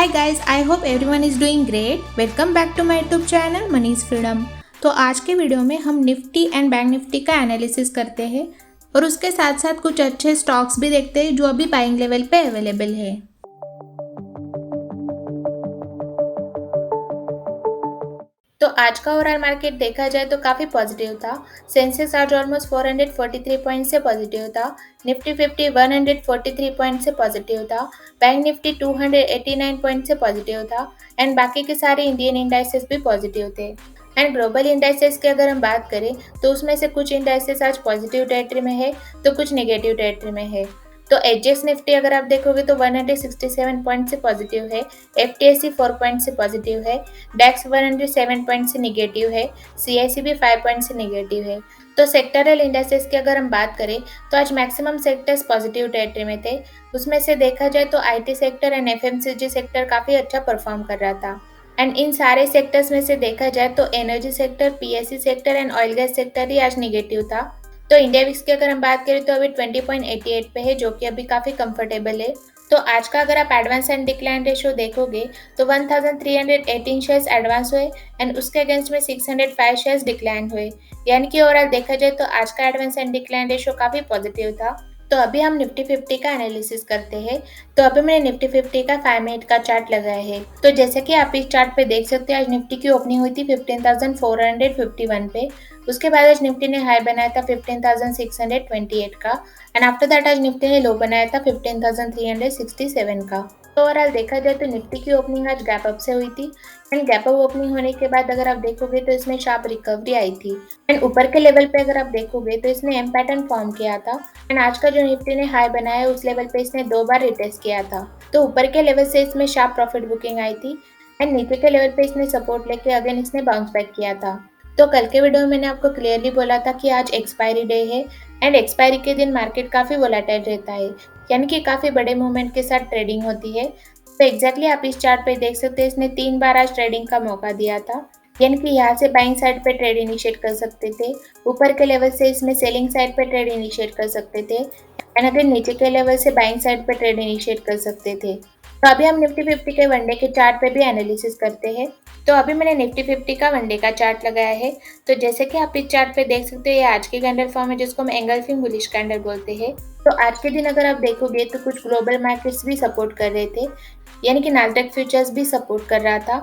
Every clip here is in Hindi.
guys, I hope everyone is doing great. Welcome back to my YouTube channel Manish freedom. तो आज के वीडियो में हम निफ्टी एंड बैंक निफ्टी का एनालिसिस करते हैं और उसके साथ साथ कुछ अच्छे स्टॉक्स भी देखते हैं जो अभी बाइंग लेवल पे अवेलेबल है। तो आज का ओवरऑल मार्केट देखा जाए तो काफ़ी पॉजिटिव था। सेंसेक्स आज ऑलमोस्ट 443 पॉइंट से पॉजिटिव था। निफ्टी 50 143 पॉइंट से पॉजिटिव था। बैंक निफ्टी 289 पॉइंट से पॉजिटिव था एंड बाकी के सारे इंडियन इंडाइसेस भी पॉजिटिव थे। एंड ग्लोबल इंडाइसेस की अगर हम बात करें तो उसमें से कुछ इंडाइसेस आज पॉजिटिव टेरिटरी में है तो कुछ नेगेटिव टेरिटरी में है। तो एचएक्स निफ्टी अगर आप देखोगे तो 167 पॉइंट से पॉजिटिव है, एफटीएससी 4 पॉइंट से पॉजिटिव है, डैक्स 107 पॉइंट से नेगेटिव है, सीआईसी भी 5 पॉइंट से नेगेटिव है। तो सेक्टरल इंडाइसेस की अगर हम बात करें तो आज मैक्सिमम सेक्टर्स पॉजिटिव टेरिटरी में थे। उसमें से देखा जाए तो IT sector and FMCG sector काफ़ी अच्छा परफॉर्म कर रहा था। एंड इन सारे सेक्टर्स में से देखा जाए तो energy sector, PSC sector and oil gas sector ही आज नेगेटिव था। तो इंडिया विक्स की अगर हम बात करें तो अभी 20.88 पे है जो कि अभी काफ़ी कंफर्टेबल है। तो आज का अगर आप एडवांस एंड डिक्लाइन रेशियो देखोगे तो 1318 शेयर्स एडवांस हुए एंड उसके अगेंस्ट में 605 शेयर्स डिक्लाइन हुए। यानी कि ओवरऑल देखा जाए तो आज का एडवांस एंड डिक्लाइन रेशियो काफ़ी पॉजिटिव था। तो अभी हम निफ्टी 50 का एनालिसिस करते हैं। तो अभी मैंने निफ्टी 50 का 5 मिनट का चार्ट लगाया है। तो जैसे कि आप इस चार्ट पे देख सकते हैं आज निफ्टी की ओपनिंग हुई थी 15,451 पे। उसके बाद आज निफ्टी ने हाई बनाया था 15,628 का एंड आफ्टर दैट आज निफ्टी ने लो बनाया था 15,367 का। तो ओवरऑल देखा जाए तो निफ्टी की ओपनिंग आज गैप अप से हुई थी एंड गैप अप ओपनिंग होने के बाद अगर आप देखोगे तो इसमें शार्प रिकवरी आई थी एंड ऊपर के लेवल पे अगर आप देखोगे तो इसने एम पैटर्न फॉर्म किया था एंड आज का जो निफ्टी ने हाई बनाया उस लेवल पे इसने 2 बार रिटेस्ट किया था। तो ऊपर के लेवल से इसमें शार्प प्रॉफिट बुकिंग आई थी एंड नीचे के लेवल पे इसने सपोर्ट लेके अगेन इसने बाउंस बैक किया था। तो कल के वीडियो में मैंने आपको क्लियरली बोला था कि आज एक्सपायरी डे है एंड एक्सपायरी के दिन मार्केट काफ़ी वोलेटाइल रहता है, यानी कि काफ़ी बड़े मूवमेंट के साथ ट्रेडिंग होती है। तो एग्जैक्टली आप इस चार्ट पे देख सकते हैं इसने 3 बार आज ट्रेडिंग का मौका दिया था, यानी कि यहाँ से बाइंग साइड पे ट्रेड इनिशिएट कर सकते थे, ऊपर के लेवल से इसमें सेलिंग साइड पे ट्रेड इनिशिएट कर सकते थे एंड अगर नीचे के लेवल से बाइंग साइड पे ट्रेड इनिशिएट कर सकते थे। तो अभी हम निफ्टी 50 के वनडे के चार्ट पे भी एनालिसिस करते हैं। तो अभी मैंने निफ्टी 50 का वनडे का चार्ट लगाया है। तो जैसे कि आप इस चार्ट पे देख सकते हैं ये आज की कैंडल फॉर्म है जिसको हम एंगल्फिंग बुलिश कैंडल बोलते हैं। तो आज के दिन अगर आप देखोगे तो कुछ ग्लोबल मार्केट्स भी सपोर्ट कर रहे थे, यानी कि नास्डैक फ्यूचर्स भी सपोर्ट कर रहा था।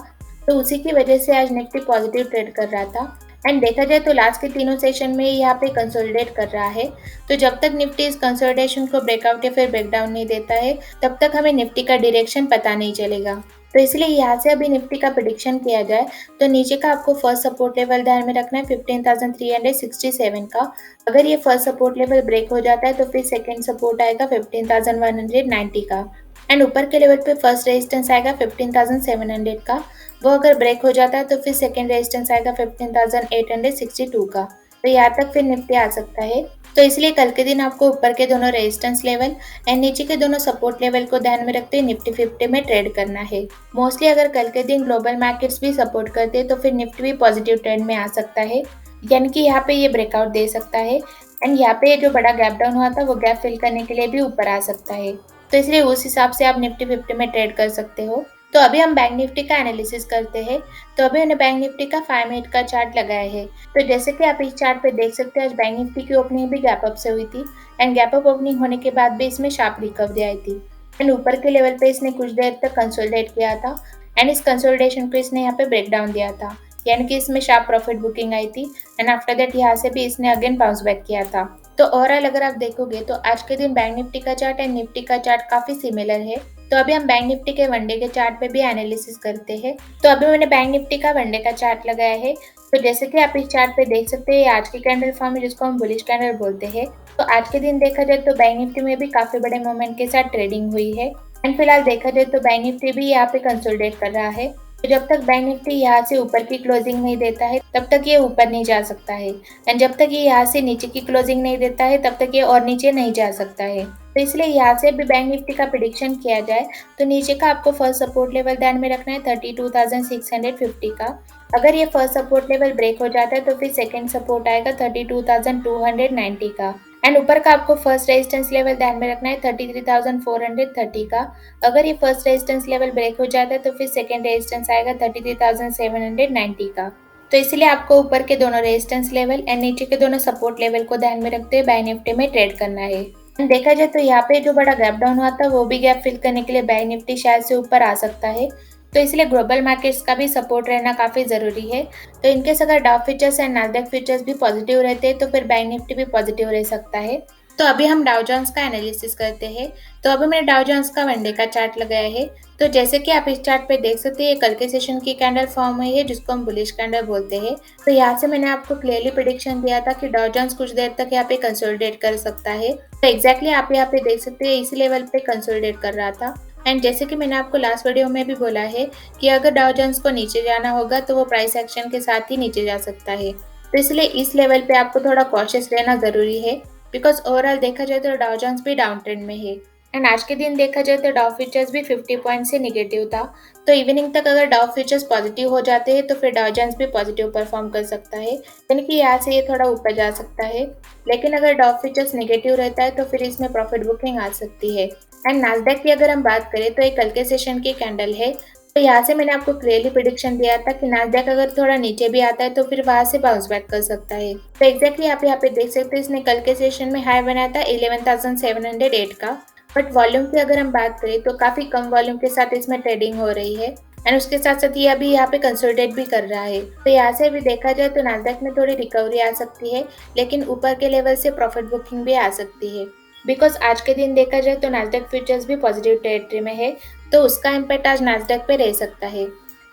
तो उसी की वजह से आज निफ्टी पॉजिटिव ट्रेड कर रहा था एंड देखा जाए तो लास्ट के तीनों सेशन में यहाँ पे कंसोलिडेट कर रहा है। तो जब तक निफ्टी इस कंसोलिडेशन को ब्रेकआउट या फिर ब्रेकडाउन नहीं देता है तब तक हमें निफ्टी का डायरेक्शन पता नहीं चलेगा। तो इसलिए यहाँ से अभी निफ्टी का प्रेडिक्शन किया जाए तो नीचे का आपको फर्स्ट सपोर्ट लेवल ध्यान में रखना है 15,367 का। अगर ये फर्स्ट सपोर्ट लेवल ब्रेक हो जाता है तो फिर सेकेंड सपोर्ट आएगा 15,190 का एंड ऊपर के लेवल पे फर्स्ट रेजिस्टेंस आएगा 15,700 का। वो अगर ब्रेक हो जाता है तो फिर सेकेंड रेजिस्टेंस आएगा 15,862 का। तो यहाँ तक फिर निफ्टी आ सकता है। तो इसलिए कल के दिन आपको ऊपर के दोनों रेजिस्टेंस लेवल एंड नीचे के दोनों सपोर्ट लेवल को ध्यान में रखते हुए निफ्टी 50 में ट्रेड करना है। मोस्टली अगर कल के दिन ग्लोबल मार्केट्स भी सपोर्ट करते हैं तो फिर निफ्टी भी पॉजिटिव ट्रेंड में आ सकता है, यानी कि यहाँ पे ये ब्रेकआउट दे सकता है एंड यहाँ पे जो बड़ा गैप डाउन हुआ था वो गैप फिल करने के लिए भी ऊपर आ सकता है। तो इसलिए उस हिसाब से आप निफ्टी 50 में ट्रेड कर सकते हो। तो अभी हम बैंक निफ्टी का एनालिसिस करते हैं। तो अभी मैंने बैंक निफ्टी का 5 मिनट का चार्ट लगाया है। तो जैसे कि आप इस चार्ट पे देख सकते हैं आज बैंक निफ्टी की ओपनिंग भी गैप अप से हुई थी एंड गैप अप ओपनिंग होने के बाद भी इसमें शार्प रिकवरी आई थी एंड ऊपर के लेवल पे इसने कुछ देर तक कंसोलिडेट किया था एंड इस कंसोलिडेशन को इसने यहाँ पे ब्रेक डाउन दिया था, यानी कि इसमें शार्प प्रॉफिट बुकिंग आई थी एंड आफ्टर दैट यहाँ से भी इसने अगेन बाउंस बैक किया था। तो ओवरऑल अगर आप देखोगे तो आज के दिन बैंक निफ्टी का चार्ट एंड निफ्टी का चार्ट काफी सिमिलर है। तो अभी हम बैंक निफ्टी के वनडे के चार्ट पे भी एनालिसिस करते हैं। तो अभी मैंने बैंक निफ्टी का वनडे का चार्ट लगाया है। तो जैसे कि आप इस चार्ट पे देख सकते हैं ये आज की कैंडल फॉर्म है जिसको हम बुलिश कैंडल बोलते हैं। तो आज के दिन देखा जाए तो बैंक निफ्टी में भी काफी बड़े मूवमेंट के साथ ट्रेडिंग हुई है एंड फिलहाल देखा जाए तो बैंक निफ्टी भी यहाँ पे कंसोलिडेट कर रहा है। तो जब तक बैंक निफ्टी यहाँ से ऊपर की क्लोजिंग नहीं देता है तब तक ये ऊपर नहीं जा सकता है एंड जब तक ये यहाँ से नीचे की क्लोजिंग नहीं देता है तब तक ये और नीचे नहीं जा सकता है। तो इसलिए यहाँ से भी बैंक निफ्टी का प्रेडिक्शन किया जाए तो नीचे का आपको फर्स्ट सपोर्ट लेवल ध्यान में रखना है 32,650 का। अगर ये फर्स्ट सपोर्ट लेवल ब्रेक हो जाता है तो फिर सेकेंड सपोर्ट आएगा 32,290 का एंड ऊपर का आपको फर्स्ट रेजिस्टेंस लेवल ध्यान में रखना है 33,430 का। अगर ये फर्स्ट रेजिस्टेंस लेवल ब्रेक हो जाता है तो फिर सेकेंड रेजिस्टेंस आएगा 33,790 का। तो इसलिए आपको ऊपर के दोनों रेजिस्टेंस लेवल एंड नीचे के दोनों सपोर्ट लेवल को ध्यान में रखते हुए बाय निफ्टी में ट्रेड करना है। देखा जाए तो यहाँ पे जो बड़ा गैप डाउन हुआ था वो भी गैप फिल करने के लिए बैंक निफ्टी शायद से ऊपर आ सकता है। तो इसलिए ग्लोबल मार्केट्स का भी सपोर्ट रहना काफी जरूरी है। तो इनकेस अगर Dow futures and Nasdaq futures भी पॉजिटिव रहते हैं तो फिर बैंक निफ्टी भी पॉजिटिव रह सकता है। तो अभी हम डाउ जोन्स का एनालिसिस करते हैं। तो अभी मैंने डाउ जोन्स का वन डे का चार्ट लगाया है। तो जैसे कि आप इस चार्ट पे देख सकते हैं, ये कल के सेशन की कैंडल फॉर्म हुई है जिसको हम बुलिश कैंडल बोलते हैं। तो यहाँ से मैंने आपको क्लियरली प्रेडिक्शन दिया था कि डाउ जोन्स कुछ देर तक यहाँ पे कंसोलिडेट कर सकता है। तो एग्जैक्टली आप यहाँ पे देख सकते हैं इसी लेवल पे कंसोलिडेट कर रहा था। एंड जैसे कि मैंने आपको लास्ट वीडियो में भी बोला है कि अगर डाउ जोन्स को नीचे जाना होगा तो वो प्राइस एक्शन के साथ ही नीचे जा सकता है। तो इसलिए इस लेवल पे आपको थोड़ा कॉशियस रहना जरूरी है, बिकॉज ओवरऑल देखा जाए तो डाउ जोन्स भी डाउन ट्रेंड में है। एंड आज के दिन देखा जाए तो डाउ फ्यूचर्स भी 50 पॉइंट से निगेटिव था। तो इवनिंग तक अगर डाउ फ्यूचर्स पॉजिटिव हो जाते हैं तो फिर डाउ जोन्स भी पॉजिटिव परफॉर्म कर सकता है, यानी कि यहाँ से ये थोड़ा ऊपर जा सकता है। लेकिन अगर डाउ फ्यूचर्स नेगेटिव रहता है तो फिर इसमें प्रॉफिट बुकिंग आ सकती है। एंड नास्डैक की अगर हम बात करें तो एक कल के सेशन की कैंडल है। तो यहाँ से मैंने आपको क्लियरली प्रिडिक्शन दिया था कि नास्डैक अगर थोड़ा नीचे भी आता है तो फिर वहां से बाउंस बैक कर सकता है। तो एग्जैक्टली आप यहाँ पे देख सकते हैं इसने कल के सेशन में हाई बनाया था 11,708 का। बट वॉल्यूम की अगर हम बात करें तो काफी कम वॉल्यूम के साथ इसमें ट्रेडिंग हो रही है। एंड उसके साथ साथ ये अभी यहाँ पे कंसोलिडेट भी कर रहा है। तो यहाँ से अभी देखा जाए तो नास्डैक में थोड़ी रिकवरी आ सकती है, लेकिन ऊपर के लेवल से प्रॉफिट बुकिंग भी आ सकती है। बिकॉज आज के दिन देखा जाए तो नास्डैक फ्यूचर्स भी पॉजिटिव टेरिटरी में है, तो उसका इम्पैक्ट आज नास्डैक पे रह सकता है।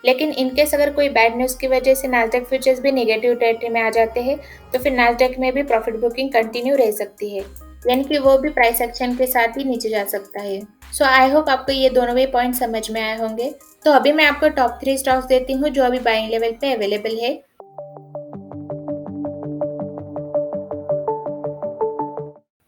लेकिन इनकेस अगर कोई बैड न्यूज़ की वजह से नास्डैक फ्यूचर्स भी नेगेटिव टेरिटरी में आ जाते हैं तो फिर नास्डैक में भी प्रॉफिट बुकिंग कंटिन्यू रह सकती है, यानी कि वो भी प्राइस एक्शन के साथ ही नीचे जा सकता है। सो आई होप आपको ये दोनों भी पॉइंट समझ में आए होंगे। तो अभी मैं आपको टॉप 3 स्टॉक्स देती हूँ जो अभी बाइंग लेवल पे अवेलेबल है।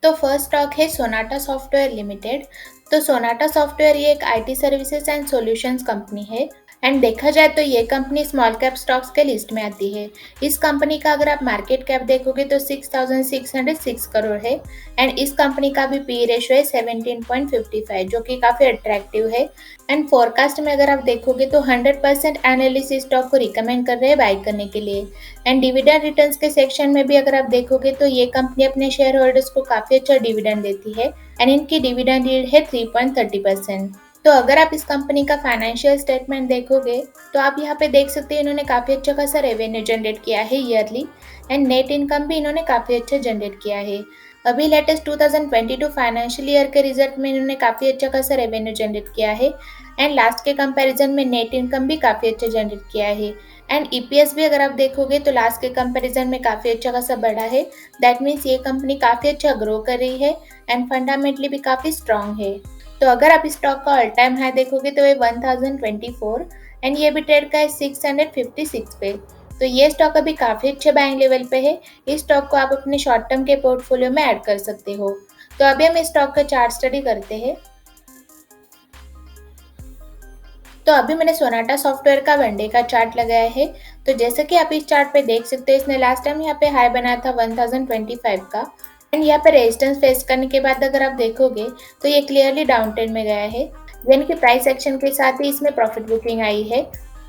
तो फर्स्ट स्टॉक है सोनाटा सॉफ्टवेयर लिमिटेड। तो सोनाटा सॉफ्टवेयर ये एक IT services and solutions company है। एंड देखा जाए तो ये कंपनी स्मॉल कैप स्टॉक्स के लिस्ट में आती है। इस कंपनी का अगर आप मार्केट कैप देखोगे तो 6,606 करोड़ है। एंड इस कंपनी का भी पी रेशियो है 17.55, जो कि काफ़ी अट्रैक्टिव है। एंड फोरकास्ट में अगर आप देखोगे तो 100% एनालिस्ट इस स्टॉक को रिकमेंड कर रहे हैं बाय करने के लिए। एंड डिविडेंड रिटर्न्स के सेक्शन में भी अगर आप देखोगे तो ये कंपनी अपने शेयर होल्डर्स को काफ़ी अच्छा डिविडेंड देती है। एंड इनकी डिविडेंड यील्ड है 3.30%। तो अगर आप इस कंपनी का फाइनेंशियल स्टेटमेंट देखोगे तो आप यहाँ पे देख सकते हैं इन्होंने काफ़ी अच्छा खासा रेवेन्यू जनरेट किया है ईयरली। एंड नेट इनकम भी इन्होंने काफ़ी अच्छा जनरेट किया है। अभी लेटेस्ट 2022 फाइनेंशियल ईयर के रिजल्ट में इन्होंने काफ़ी अच्छा खासा रेवेन्यू जनरेट किया है। एंड लास्ट के कंपैरिजन में नेट इनकम भी काफ़ी अच्छा जनरेट किया है। एंड ईपीएस भी अगर आप देखोगे तो लास्ट के कंपैरिजन में काफ़ी अच्छा खासा बढ़ा है। दैट मीन्स ये कंपनी काफ़ी अच्छा ग्रो कर रही है एंड फंडामेंटली भी काफ़ी स्ट्रांग है। तो अगर आप इस स्टॉक का ऑल टाइम हाई देखोगे तो ये 1024 एंड ये भी ट्रेड का है 656 पे। तो ये स्टॉक अभी काफ़ी अच्छे बाइंग लेवल पे है। इस स्टॉक को आप अपने शॉर्ट टर्म के पोर्टफोलियो में ऐड कर सकते हो। तो अभी हम इस स्टॉक का चार्ट स्टडी करते हैं। तो अभी मैंने सोनाटा सॉफ्टवेयर का वनडे का चार्ट लगाया है। तो जैसे कि आप इस चार्ट पे देख सकते हो इसने लास्ट टाइम यहाँ पे हाई बनाया था 1025 का। एंड यहाँ पे रेजिस्टेंस फेस करने के बाद अगर आप देखोगे तो ये क्लियरली डाउन ट्रेंड में गया है, यानी कि प्राइस एक्शन के साथ ही इसमें प्रॉफिट बुकिंग आई है।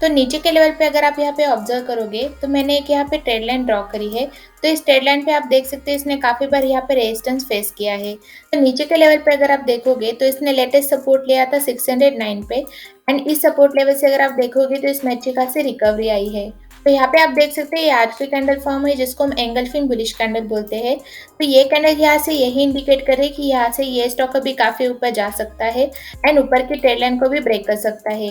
तो नीचे के लेवल पे अगर आप यहाँ पे ऑब्जर्व करोगे तो मैंने एक यहाँ पे ट्रेड लाइन ड्रॉ करी है। तो इस ट्रेड लाइन पे आप देख सकते हैं इसने काफी बार यहाँ पे रेजिस्टेंस फेस किया है। तो नीचे के लेवल पे अगर आप देखोगे तो इसने लेटेस्ट सपोर्ट लिया था 609 पे। एंड इस सपोर्ट लेवल से अगर आप देखोगे तो इसमें अच्छी खासी रिकवरी आई है। तो यहाँ पे आप देख सकते हैं ये आज की कैंडल फॉर्म है जिसको हम एंगल्फिन बुलिश कैंडल बोलते हैं। तो ये कैंडल यहाँ से यही इंडिकेट करे कि यहाँ से ये स्टॉक अभी काफी ऊपर जा सकता है एंड ऊपर की ट्रेड लाइन को भी ब्रेक कर सकता है।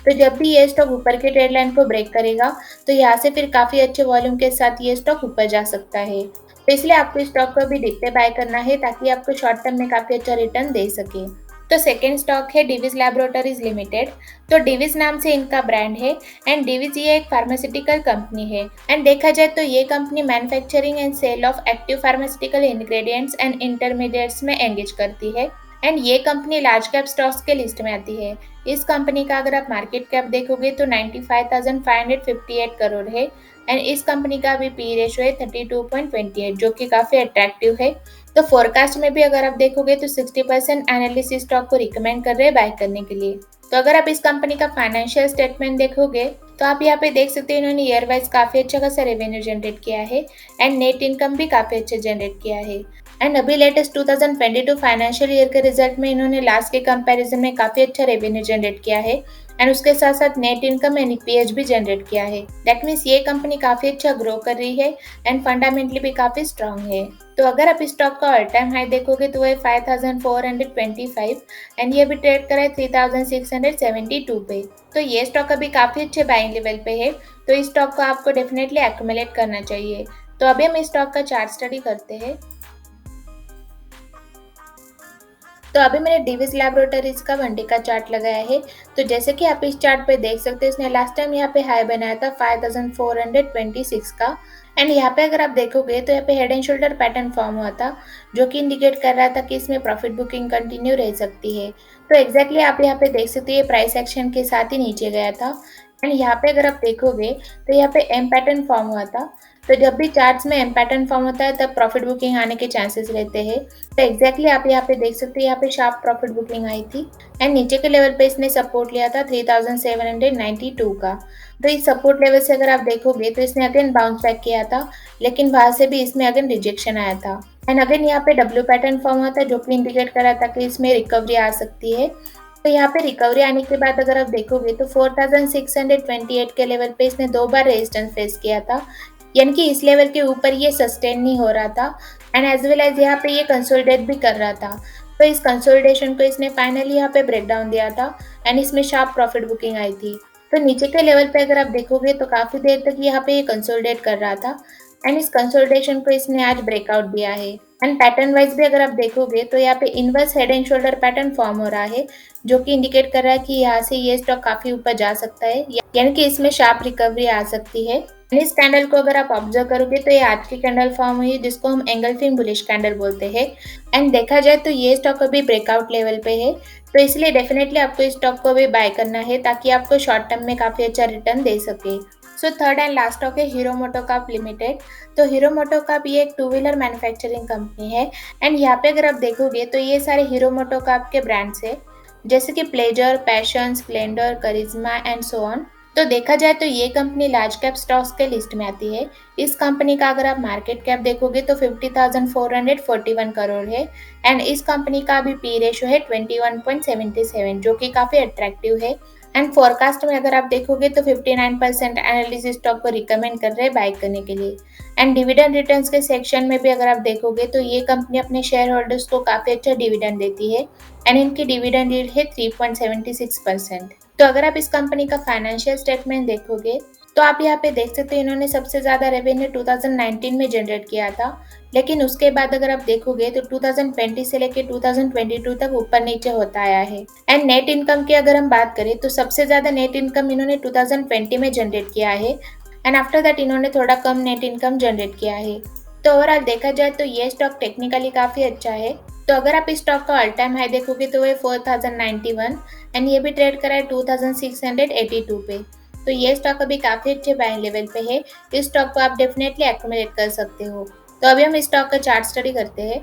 तो जब भी ये स्टॉक ऊपर की ट्रेड लाइन को ब्रेक करेगा तो यहाँ से फिर काफी अच्छे वॉल्यूम के साथ ये स्टॉक ऊपर जा सकता है। तो इसलिए आपको इस स्टॉक को अभी देखते बाय करना है ताकि आपको शॉर्ट टर्म में काफी अच्छा रिटर्न दे सके। तो सेकेंड स्टॉक है डिविज लैबोरेटरीज लिमिटेड। तो डिविज नाम से इनका ब्रांड है। एंड डिविज ये एक फार्मास्यूटिकल कंपनी है। एंड देखा जाए तो ये company manufacturing and sale of active pharmaceutical ingredients and intermediates में एंगेज करती है। एंड ये कंपनी लार्ज कैप स्टॉक्स के लिस्ट में आती है। इस कंपनी का अगर आप मार्केट कैप देखोगे तो 95,558 करोड़ है। एंड इस कंपनी का भी पी रेशो है 32.28 जो कि काफ़ी अट्रैक्टिव है। तो फोरकास्ट में भी अगर आप देखोगे तो 60% एनालिस्ट इस स्टॉक को रिकमेंड कर रहे हैं बाय करने के लिए। तो अगर आप इस कंपनी का फाइनेंशियल स्टेटमेंट देखोगे तो आप यहाँ पे देख सकते हैं इन्होंने ईयर वाइज काफ़ी अच्छा खासा रेवेन्यू जनरेट किया है एंड नेट इनकम भी काफ़ी अच्छा जनरेट किया है। एंड अभी लेटेस्ट 2022 फाइनेंशियल ईयर के रिजल्ट में इन्होंने लास्ट के कंपैरिजन में काफ़ी अच्छा रेवेन्यू जनरेट किया है एंड उसके साथ साथ नेट इनकम एंड ईपीएस भी जनरेट किया है। दैट मीन्स ये कंपनी काफ़ी अच्छा ग्रो कर रही है एंड फंडामेंटली भी काफ़ी स्ट्रांग है। तो अगर आप इस स्टॉक का ऑल टाइम हाई देखोगे तो वो है 5425 एंड ये भी ट्रेड करा है 3672 पे। तो ये स्टॉक अभी काफ़ी अच्छे बाइंग लेवल पे है, तो इस स्टॉक को आपको डेफिनेटली एक्यूमुलेट करना चाहिए। तो अभी हम इस स्टॉक का चार्ट स्टडी करते हैं। तो अभी मैंने डिविस लैबोरेटरीज का वनडे का चार्ट लगाया है। तो जैसे कि आप इस चार्ट पे देख सकते हैं इसने लास्ट टाइम यहाँ पे हाई बनाया था 5426 का एंड यहाँ पे अगर आप देखोगे तो यहाँ पे head and shoulder pattern form हुआ था जो कि इंडिकेट कर रहा था कि इसमें प्रॉफिट बुकिंग कंटिन्यू रह सकती है। तो एग्जैक्टली आप यहाँ पे देख सकते हैं प्राइस एक्शन के साथ ही नीचे गया था एंड यहाँ पे अगर आप देखोगे तो यहाँ पे एम पैटर्न फॉर्म हुआ था। तो जब भी चार्ट्स में एम पैटर्न फॉर्म होता है तब प्रॉफिट बुकिंग आने के चांसेस रहते हैं। तो एग्जैक्टली आप यहाँ पे देख सकते हैं यहाँ पे शार्प प्रॉफिट बुकिंग आई थी एंड नीचे के लेवल पे इसने सपोर्ट लिया था 3792 का। तो इस सपोर्ट लेवल से अगर आप देखोगे तो इसने अगेन बाउंस बैक किया था लेकिन वहां से भी इसमें अगेन रिजेक्शन आया था एंड अगेन यहाँ पे डब्ल्यू पैटर्न फॉर्म हुआ था जो कि इंडिकेट कर रहा था कि इसमें रिकवरी आ सकती है। तो यहाँ पे रिकवरी आने के बाद अगर आप देखोगे तो 4628 के लेवल पे इसने 2 बार रेजिस्टेंस फेस किया था, यानी कि इस लेवल के ऊपर ये सस्टेन नहीं हो रहा था एंड एज वेल एज यहाँ पे ये कंसोलिडेट भी कर रहा था। तो इस कंसोलिडेशन को इसने फाइनली यहाँ पे ब्रेक डाउन दिया था एंड इसमें शार्प प्रॉफिट बुकिंग आई थी। तो नीचे के लेवल पे अगर आप देखोगे तो काफी देर तक यहाँ पे ये कंसोलिडेट कर रहा था एंड इस कंसोलिडेशन को इसने आज ब्रेकआउट दिया है एंड पैटर्न वाइज भी अगर आप देखोगे तो यहाँ पे inverse head and shoulder pattern form हो रहा है जो कि इंडिकेट कर रहा है कि यहाँ से ये स्टॉक काफी ऊपर जा सकता है, यानी कि इसमें शार्प रिकवरी आ सकती है। इस कैंडल को अगर आप ऑब्जर्व करोगे तो ये आज की कैंडल फॉर्म हुई है जिसको हम एंगल्फिंग बुलिश कैंडल बोलते हैं एंड देखा जाए तो ये स्टॉक अभी ब्रेकआउट लेवल पे है। तो इसलिए डेफिनेटली आपको इस स्टॉक को भी बाय करना है ताकि आपको शॉर्ट टर्म में काफी अच्छा रिटर्न दे सके। So third and last stock है हीरो मोटोकॉर्प लिमिटेड। तो हीरो मोटोकॉर्प ये एक 2 व्हीलर मैन्युफैक्चरिंग कंपनी है एंड यहाँ पे अगर आप देखोगे तो ये सारे हीरो मोटोकॉर्प के ब्रांड्स है जैसे कि Pleasure, Passion, Splendor, Karizma and so on. तो देखा जाए तो ये कंपनी लार्ज कैप स्टॉक्स के लिस्ट में आती है। इस कंपनी का अगर आप मार्केट कैप देखोगे तो 50,441 करोड़ है एंड इस कंपनी का भी पी रेशो है 21.77 जो कि काफी अट्रैक्टिव है एंड फोरकास्ट में अगर आप देखोगे तो 59% एनालिस्ट स्टॉक को रिकमेंड कर रहे हैं बाय करने के लिए एंड डिविडेंड रिटर्न्स के सेक्शन में भी अगर आप देखोगे तो ये कंपनी अपने शेयर होल्डर्स को काफी अच्छा डिविडेंड देती है एंड इनकी डिविडेंड यील्ड है 3.76%। तो अगर आप इस कंपनी का फाइनेंशियल स्टेटमेंट देखोगे तो आप यहाँ पे देख सकते हैं इन्होंने सबसे ज्यादा रेवेन्यू 2019 में जनरेट किया था, लेकिन उसके बाद अगर आप देखोगे तो 2020 से लेके 2022 तक ऊपर नीचे होता आया है एंड नेट इनकम की अगर हम बात करें तो सबसे ज्यादा नेट इनकम इन्होंने 2020 में जनरेट किया है एंड आफ्टर दैट इन्होंने थोड़ा कम नेट इनकम जनरेट किया है। तो ओवरऑल देखा जाए तो ये स्टॉक टेक्निकली काफी अच्छा है। तो अगर आप इस स्टॉक का ऑल टाइम हाई देखोगे तो वो 4091 एंड ये भी ट्रेड करा है 2682 पे। तो ये स्टॉक अभी काफी अच्छे बाइंग लेवल पे है, इस स्टॉक को आप डेफिनेटली एक्यूमुलेट कर सकते हो। तो अभी हम इस स्टॉक का चार्ट स्टडी करते हैं।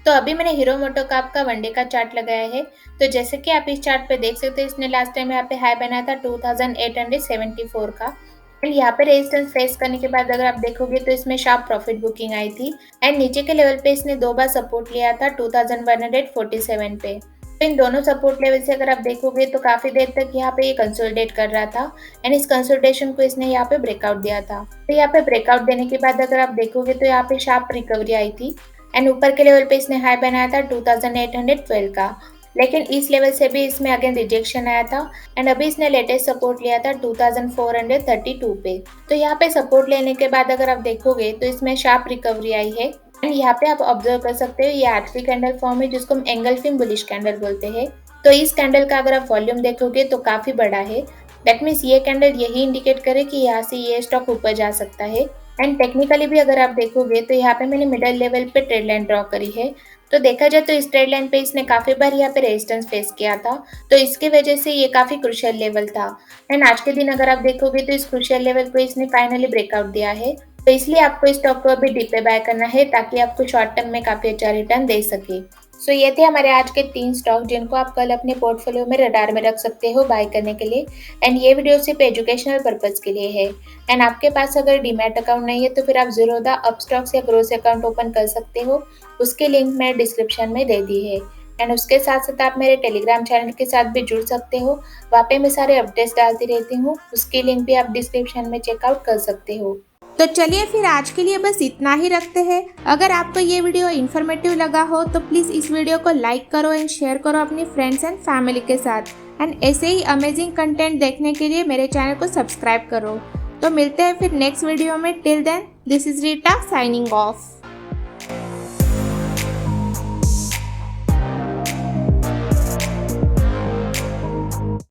तो अभी मैंने हीरो मोटोकॉर्प का वनडे का चार्ट लगाया है। तो जैसे कि आप इस चार्ट पे देख सकते हैं इसने लास्ट टाइम यहाँ पे हाई बनाया था 2874 का एंड यहाँ पे रेजिस्टेंस फेस करने के बाद अगर आप देखोगे तो इसमें शार्प प्रॉफिट बुकिंग आई थी एंड नीचे के लेवल पे इसने 2 बार सपोर्ट लिया था 2147 पे। तो इन दोनों सपोर्ट लेवल से अगर आप देखोगे तो काफी देर तक यहाँ पे ये कंसोलिडेट कर रहा था एंड इस कंसोलिडेशन को इसने यहाँ पे ब्रेकआउट दिया था। तो यहाँ पे ब्रेकआउट देने के बाद अगर आप देखोगे तो यहाँ पे शार्प रिकवरी आई थी एंड ऊपर के लेवल पे इसने हाई बनाया था 2812 का, लेकिन इस लेवल से भी इसमें अगेन रिजेक्शन आया था एंड अभी इसने लेटेस्ट सपोर्ट लिया था 2432 पे। तो यहाँ पे सपोर्ट लेने के बाद अगर आप देखोगे तो इसमें शार्प रिकवरी आई है एंड यहाँ पे आप ऑब्जर्व कर सकते हो ये आज की कैंडल फॉर्म है जिसको हम एंगल्फिंग बुलिश कैंडल बोलते हैं। तो इस कैंडल का अगर आप वॉल्यूम देखोगे तो काफी बड़ा है, दैट मीन्स ये कैंडल यही इंडिकेट करे कि यहाँ से ये स्टॉक ऊपर जा सकता है एंड टेक्निकली भी अगर आप देखोगे तो यहाँ पे मैंने मिडल लेवल पे ट्रेड लाइन ड्रॉ करी है। तो देखा जाए तो इस ट्रेड लाइन पे इसने काफ़ी बार यहाँ पे रेजिस्टेंस फेस किया था, तो इसकी वजह से ये काफ़ी क्रूशियल लेवल था। एंड आज के दिन अगर आप देखोगे तो इस क्रूशियल लेवल को इसने फाइनली ब्रेकआउट दिया है, तो इसलिए आपको इस स्टॉक को अभी डीप पे बाय करना है ताकि आपको शॉर्ट टर्म में काफ़ी अच्छा रिटर्न दे सके। सो ये थे हमारे आज के 3 स्टॉक जिनको आप कल अपने पोर्टफोलियो में रडार में रख सकते हो बाय करने के लिए। एंड ये वीडियो सिर्फ एजुकेशनल पर्पज़ के लिए है। एंड आपके पास अगर डीमैट अकाउंट नहीं है तो फिर आप ज़ीरोधा अपस्टॉक्स या ग्रोस अकाउंट ओपन कर सकते हो, उसकी लिंक मैंने डिस्क्रिप्शन में दे दी है। एंड उसके साथ साथ आप मेरे टेलीग्राम चैनल के साथ भी जुड़ सकते हो, वहाँ पे मैं सारे अपडेट्स डालती रहती हूँ, उसकी लिंक भी आप डिस्क्रिप्शन में चेकआउट कर सकते हो। तो चलिए फिर आज के लिए बस इतना ही रखते हैं। अगर आपको ये वीडियो इन्फॉर्मेटिव लगा हो तो प्लीज़ इस वीडियो को लाइक करो एंड शेयर करो अपनी फ्रेंड्स एंड फैमिली के साथ। एंड ऐसे ही अमेजिंग कंटेंट देखने के लिए मेरे चैनल को सब्सक्राइब करो। तो मिलते हैं फिर नेक्स्ट वीडियो में। Till then this is Rita signing of.